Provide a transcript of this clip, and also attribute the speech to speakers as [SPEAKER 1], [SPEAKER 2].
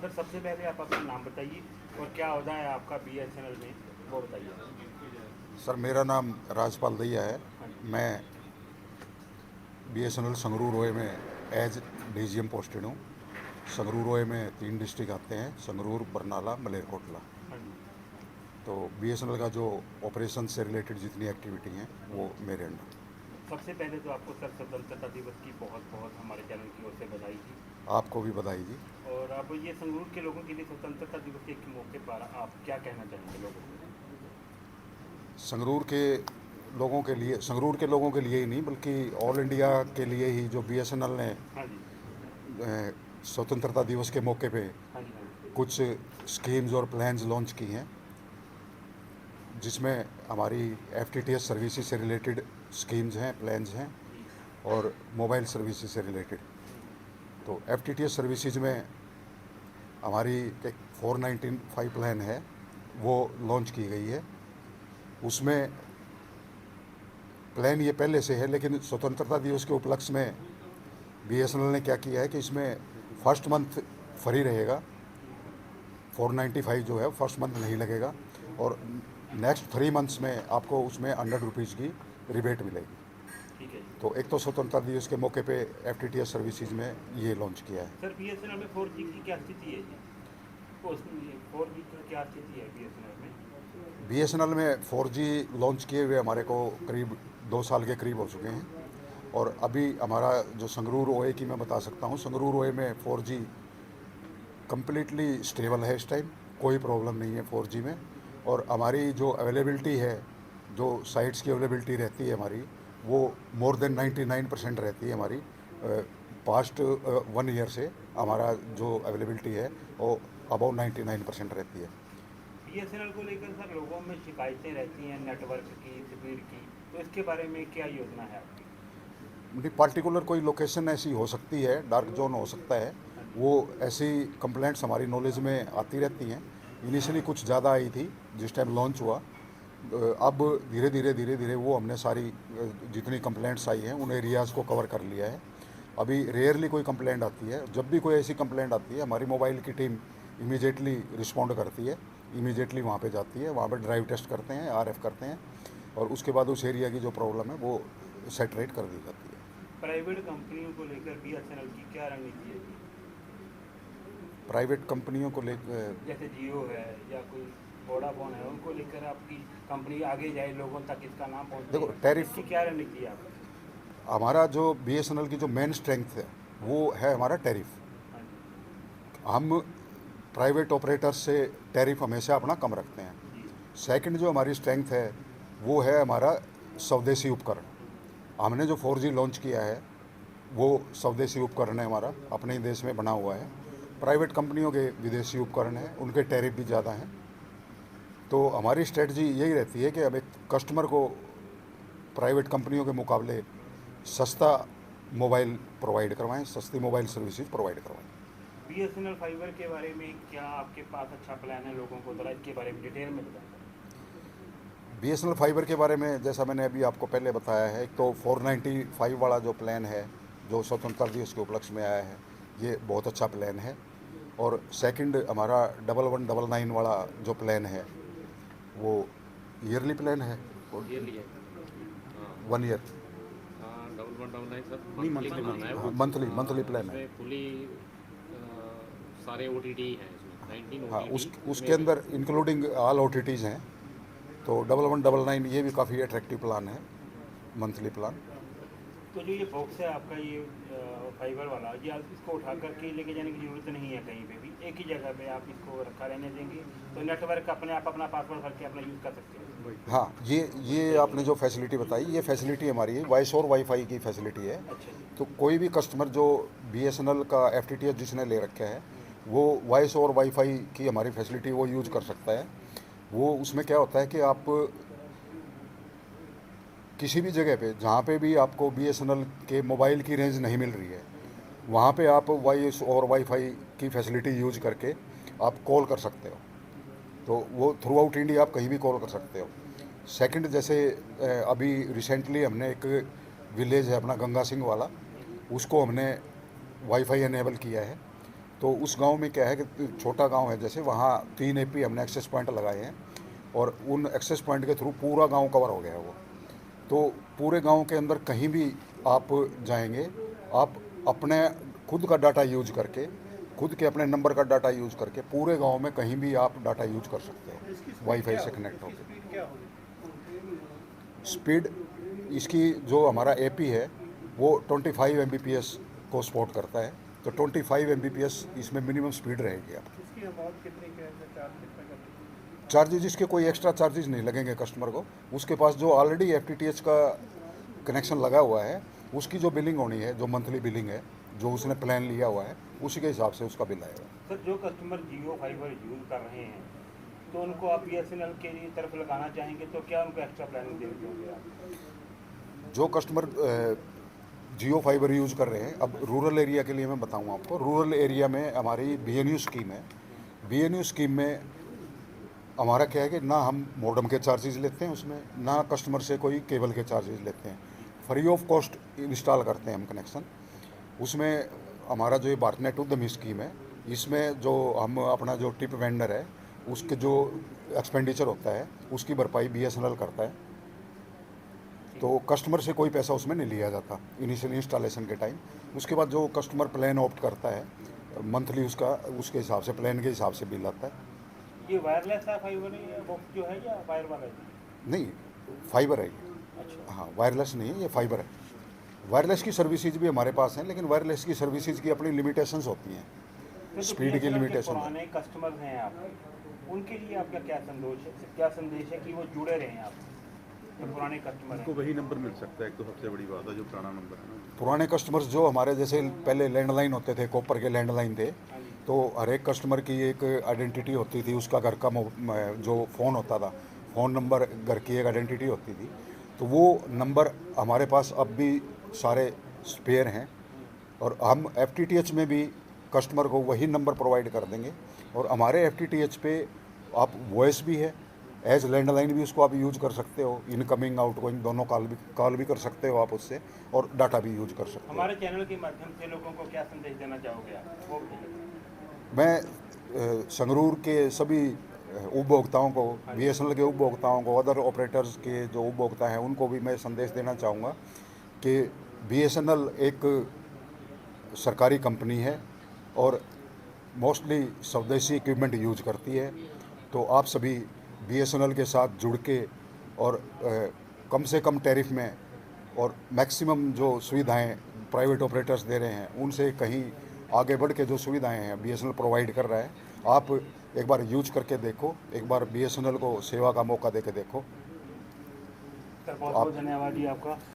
[SPEAKER 1] Sir सबसे पहले आप अपना नाम बताइए और क्या ओहदा है आपका बीएसएनएल में, वो बताइए।
[SPEAKER 2] सर मेरा नाम राजपाल दैया है।
[SPEAKER 1] हाँ जी।
[SPEAKER 2] मैं बीएसएनएल संगरूर रोए में एज डीजीएम पोस्टेड हूँ। संगरूर रोए में 3 डिस्ट्रिक्ट आते हैं, संगरूर, बरनाला, मलेरकोटला।
[SPEAKER 1] हाँ जी।
[SPEAKER 2] तो बीएसएनएल का जो ऑपरेशन से रिलेटेड जितनी एक्टिविटी हैं वो मेरे अंडर।
[SPEAKER 1] सबसे पहले तो आपको सर स्वतंत्रता दिवस की बहुत बहुत हमारे चैनल की ओर से बधाई जी।
[SPEAKER 2] आपको भी बधाई जी।
[SPEAKER 1] और अब ये संगरूर के लोगों के लिए स्वतंत्रता दिवस के मौके पर आप क्या कहना चाहेंगे लोगों को?
[SPEAKER 2] संगरूर के संगरूर के लोगों के लिए ही नहीं बल्कि ऑल इंडिया के लिए ही जो बीएसएनएल ने
[SPEAKER 1] हाँ जी।
[SPEAKER 2] स्वतंत्रता दिवस के मौके पे
[SPEAKER 1] हाँ जी। हाँ जी।
[SPEAKER 2] कुछ स्कीम्स और प्लान्स लॉन्च की हैं, जिसमें हमारी एफटीटीएस सर्विसेज से रिलेटेड स्कीम्स हैं, प्लान्स हैं
[SPEAKER 1] जी।
[SPEAKER 2] और मोबाइल सर्विसेज से रिलेटेड। तो एफटीटीएस सर्विसेज में हमारी एक 495 प्लान है, वो लॉन्च की गई है। उसमें प्लान ये पहले से है, लेकिन स्वतंत्रता दिवस के उपलक्ष्य में बीएसएनएल ने क्या किया है कि इसमें फर्स्ट मंथ फ्री रहेगा। 495 जो है फर्स्ट मंथ नहीं लगेगा और नेक्स्ट 3 मंथ्स में आपको उसमें 100 रुपीज़ की रिबेट मिलेगी।
[SPEAKER 1] ठीक है जी।
[SPEAKER 2] तो एक तो स्वतंत्रता दिवस के मौके पे एफटीटीएस सर्विसेज में ये लॉन्च किया है।
[SPEAKER 1] सर बीएसएनएल में 4G की क्या स्थिति है जी? उसमें 4G की क्या स्थिति है बीएसएनएल में?
[SPEAKER 2] बीएसएनएल में 4G लॉन्च किए हुए हमारे को करीब 2 साल के करीब हो चुके हैं। और अभी हमारा जो संगरूर ओए की मैं बता सकता हूँ, संगरूर ओए में 4G कम्प्लीटली स्टेबल है इस टाइम, कोई प्रॉब्लम नहीं है 4G में। और हमारी जो अवेलेबिलिटी है, जो साइट्स की अवेलेबिलिटी रहती है हमारी, वो मोर देन 99% रहती है हमारी। पास्ट 1 ईयर से हमारा जो अवेलेबिलिटी है वो अबाउ 99% रहती है।
[SPEAKER 1] बीएसएनएल को लेकर सर लोगों में शिकायतें रहती हैं नेटवर्क की, स्पीड की, तो इसके बारे में क्या योजना है आपकी?
[SPEAKER 2] नहीं, पार्टिकुलर कोई लोकेशन ऐसी हो सकती है, डार्क जोन हो सकता है,
[SPEAKER 1] हाँ जी।
[SPEAKER 2] वो ऐसी कंप्लेंट्स हमारी नॉलेज में आती रहती हैं। इनिशियली कुछ ज़्यादा आई थी जिस टाइम लॉन्च हुआ। अब धीरे धीरे वो हमने सारी जितनी कंप्लेंट्स आई हैं उन एरियाज़ को कवर कर लिया है। अभी रेयरली कोई कंप्लेंट आती है। जब भी कोई ऐसी कंप्लेंट आती है हमारी मोबाइल की टीम इमीडिएटली रिस्पॉन्ड करती है, इमीडिएटली वहाँ पे जाती है, वहाँ पे ड्राइव टेस्ट करते हैं, आरएफ करते हैं और उसके बाद उस एरिया की जो प्रॉब्लम है वो सेटरेट कर दी जाती है।
[SPEAKER 1] प्राइवेट कंपनियों को लेकर बीएसएनएल की क्या रणनीति है जी?
[SPEAKER 2] प्राइवेट कंपनियों को लेकर
[SPEAKER 1] जैसे जियो है या कोई वोडाफोन है, उनको लेकर आपकी कंपनी आगे जाए, लोगों तक इसका नाम
[SPEAKER 2] देखो,
[SPEAKER 1] पहुंचे,
[SPEAKER 2] टैरिफ,
[SPEAKER 1] इसकी क्या रणनीति है आपकी?
[SPEAKER 2] हमारा जो बीएसएनएल की जो मेन स्ट्रेंथ है
[SPEAKER 1] हाँ
[SPEAKER 2] वो
[SPEAKER 1] जी।
[SPEAKER 2] है हमारा टैरिफ।
[SPEAKER 1] हाँ जी।
[SPEAKER 2] हम प्राइवेट ऑपरेटर्स से टैरिफ हमेशा अपना कम रखते हैं।
[SPEAKER 1] जी।
[SPEAKER 2] सेकंड जो हमारी स्ट्रेंथ है वो है हमारा स्वदेशी उपकरण। हमने जो 4G लॉन्च किया है वो स्वदेशी उपकरण है, हमारा अपने ही देश में बना हुआ है। प्राइवेट कंपनियों के विदेशी उपकरण हैं, उनके टैरिफ भी ज़्यादा हैं। तो हमारी स्ट्रेटजी यही रहती है कि अब एक कस्टमर को प्राइवेट कंपनियों के मुकाबले सस्ता मोबाइल प्रोवाइड करवाएं, सस्ती मोबाइल सर्विसेज प्रोवाइड करवाएं।
[SPEAKER 1] बीएसएनएल फाइबर के बारे में क्या आपके पास अच्छा प्लान है लोगों को, जरा इसके बारे में डिटेल में बताएं।
[SPEAKER 2] बीएसएनएल फाइबर के बारे में जैसा मैंने अभी आपको पहले बताया है, एक तो 495 वाला जो प्लान है जो स्वतंत्रता दिवस के उपलक्ष्य में आया है, ये बहुत अच्छा प्लान है। और सेकंड हमारा 1199 वाला जो प्लान है वो ईयरली प्लान है,
[SPEAKER 3] ईयरली है। हाँ
[SPEAKER 2] 1 ईयर,
[SPEAKER 3] हाँ, 1199 सर
[SPEAKER 1] नहीं,
[SPEAKER 3] मंथली
[SPEAKER 1] मंथली
[SPEAKER 3] बनाना है
[SPEAKER 1] मंथली।
[SPEAKER 3] वो।
[SPEAKER 2] हाँ मंथली प्लान है।
[SPEAKER 3] उसमें फुली सारे ओ टी टी हैं, इसमें 19 ओ
[SPEAKER 2] हाँ
[SPEAKER 3] टी टी
[SPEAKER 2] उसके
[SPEAKER 3] इसमें।
[SPEAKER 2] अंदर इंक्लूडिंग ऑल OTTs हैं। तो 1199 ये भी काफ़ी अट्रैक्टिव प्लान है, मंथली प्लान।
[SPEAKER 1] तो जो ये बॉक्स है आपका, ये फाइबर वाला, ये आप इसको उठा करके लेके जाने की ज़रूरत नहीं है, कहीं पे भी एक ही जगह पे आप इसको रखा रहने देंगे तो नेटवर्क अपने आप अपना पासवर्ड भर के अपना यूज़ कर सकते हैं।
[SPEAKER 2] हाँ, ये आपने जो फैसिलिटी बताई, ये फैसिलिटी हमारी वॉइस और वाईफाई की फैसिलिटी है।
[SPEAKER 1] अच्छा जी।
[SPEAKER 2] तो कोई भी कस्टमर जो बीएसएनएल का एफटीटीएच जिसने ले रखा है वो वॉइस और वाईफाई की हमारी फैसिलिटी वो यूज कर सकता है। वो उसमें क्या होता है कि आप किसी भी जगह पे जहाँ पे भी आपको बीएसएनएल के मोबाइल की रेंज नहीं मिल रही है, वहाँ पे आप वॉइस और वाईफाई की फैसिलिटी यूज करके आप कॉल कर सकते हो। तो वो थ्रू आउट इंडिया आप कहीं भी कॉल कर सकते हो। सेकंड, जैसे अभी रिसेंटली हमने एक विलेज है अपना गंगा सिंह वाला, उसको हमने वाईफाई एनेबल किया है। तो उस गांव में क्या है कि छोटा गांव है, जैसे वहाँ 3 एपी हमने एक्सेस पॉइंट लगाए हैं और उन एक्सेस पॉइंट के थ्रू पूरा गांव कवर हो गया है वो। तो पूरे गांव के अंदर कहीं भी आप जाएंगे, आप अपने खुद का डाटा यूज करके, खुद के अपने नंबर का डाटा यूज करके पूरे गांव में कहीं भी आप डाटा यूज कर सकते हो वाईफाई से कनेक्ट होकर। स्पीड इसकी जो हमारा एपी है वो 25 Mbps को सपोर्ट करता है, तो 25 Mbps इसमें मिनिमम स्पीड रहेगी। आप
[SPEAKER 4] इसकी अमाउंट कितनी क्या है, चार्ज कितना करते
[SPEAKER 2] चार्जेज इसके कोई एक्स्ट्रा चार्जेस नहीं लगेंगे कस्टमर को। उसके पास जो ऑलरेडी FTTH का कनेक्शन लगा हुआ है उसकी जो बिलिंग होनी है, जो मंथली बिलिंग है, जो उसने प्लान लिया हुआ है, उसी के हिसाब से उसका बिल आएगा।
[SPEAKER 1] सर जो कस्टमर जियो फाइबर यूज़ कर रहे हैं तो उनको आप BSNL के लिए तरफ लगाना चाहेंगे तो क्या उनको एक्स्ट्रा प्लानिंग देनी होगी आप?
[SPEAKER 2] जो कस्टमर जियो फाइबर यूज़ कर रहे हैं, अब रूरल एरिया के लिए मैं बताऊँ आपको, रूरल एरिया में हमारी BNU स्कीम है। BNU स्कीम में हमारा क्या है कि ना हम मॉडेम के चार्जेस लेते हैं उसमें, ना कस्टमर से कोई केबल के चार्जेस लेते हैं, फ्री ऑफ कॉस्ट इंस्टॉल करते हैं हम कनेक्शन। उसमें हमारा जो ये भारतनेट उद्यमी स्कीम है, इसमें जो हम अपना जो टिप वेंडर है उसके जो एक्सपेंडिचर होता है उसकी भरपाई BSNL करता है। तो कस्टमर से कोई पैसा उसमें नहीं लिया जाता इनिशियल इंस्टॉलेशन के टाइम। उसके बाद जो कस्टमर प्लान ऑप्ट करता है मंथली उसका उसके हिसाब से, प्लान के हिसाब से बिल आता है।
[SPEAKER 1] ये वायरलेस है फाइबर है बॉक्स जो है या वायर वाला है?
[SPEAKER 2] नहीं, फाइबर है ये।
[SPEAKER 1] अच्छा,
[SPEAKER 2] हाँ, वायरलेस नहीं है, ये फाइबर है। वायरलेस की सर्विसेज भी हमारे पास हैं, लेकिन वायरलेस की सर्विसेज की अपनी लिमिटेशंस होती हैं,
[SPEAKER 1] तो
[SPEAKER 2] स्पीड की
[SPEAKER 1] BSNL के
[SPEAKER 2] लिमिटेशन।
[SPEAKER 1] पुराने कस्टमर हैं आप, उनके लिए आपका क्या संदेश है कि वो जुड़े रहें आप जो पुराने कस्टमर
[SPEAKER 5] उनको
[SPEAKER 1] हैं?
[SPEAKER 5] वही नंबर मिल सकता है, एक तो सबसे बड़ी बात है जो पुराना नंबर है ना।
[SPEAKER 2] पुराने कस्टमर्स जो हमारे जैसे पहले लैंडलाइन होते थे, कॉपर के लैंडलाइन थे,
[SPEAKER 1] हाँ जी।
[SPEAKER 2] तो हर एक कस्टमर की एक आइडेंटिटी होती थी, उसका घर का जो फ़ोन होता था, फ़ोन नंबर घर की एक आइडेंटिटी होती थी। तो वो नंबर हमारे पास अब भी सारे स्पेयर हैं और हम FTTH में भी कस्टमर को वही नंबर प्रोवाइड कर देंगे। और हमारे FTTH पे आप वॉइस भी है, एज लैंडलाइन भी उसको आप यूज कर सकते हो, इनकमिंग आउटगोइंग दोनों कॉल भी कर सकते हो आप उससे, और डाटा भी यूज कर सकते हो।
[SPEAKER 1] हमारे चैनल के माध्यम से लोगों को क्या संदेश देना चाहोगे आप? वो बताइए।
[SPEAKER 2] मैं संगरूर के सभी उपभोक्ताओं को, BSNL के उपभोक्ताओं को, अदर ऑपरेटर्स के जो उपभोक्ता हैं उनको भी मैं संदेश देना चाहूँगा कि BSNL एक सरकारी कंपनी है और मोस्टली स्वदेशी इक्विपमेंट यूज करती है। तो आप सभी BSNL के साथ जुड़ के और कम से कम टैरिफ में और मैक्सिमम जो सुविधाएं प्राइवेट ऑपरेटर्स दे रहे हैं उनसे कहीं आगे बढ़ के जो सुविधाएं हैं BSNL प्रोवाइड कर रहा है, आप एक बार यूज करके देखो, एक बार BSNL को सेवा का मौका दे के देखो।
[SPEAKER 1] सर बहुत बहुत धन्यवाद जी आपका।